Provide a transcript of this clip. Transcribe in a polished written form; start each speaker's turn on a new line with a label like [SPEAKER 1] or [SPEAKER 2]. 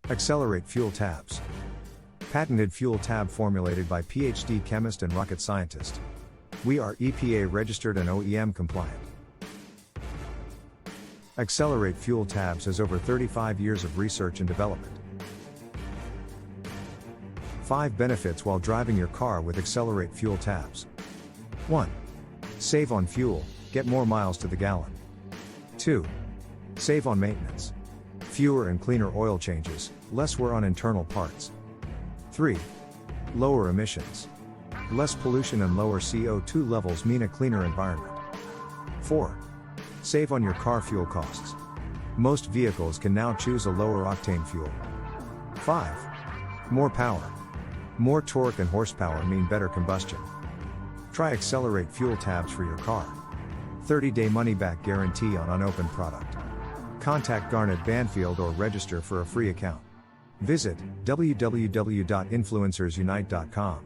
[SPEAKER 1] Xcelerate fuel tabs. Patented fuel tab formulated by PH.D. chemist and rocket scientist. We are EPA registered and OEM compliant. Xcelerate fuel tabs has over 35 years of research and development. 5 benefits while driving your car with Xcelerate fuel tabs. 1. Save on fuel, get more miles to the gallon. 2. Save on maintenance. Fewer and cleaner oil changes, less wear on internal parts. 3. Lower emissions. Less pollution and lower CO2 levels mean a cleaner environment. 4. Save on your car fuel costs. Most vehicles can now choose a lower octane fuel. 5. More power. More torque and horsepower mean better combustion. Try Xcelerate fuel tabs for your car. 30-day money-back guarantee on unopened product. Contact Garnett Banfield or register for a free account. Visit www.influencersunite.com.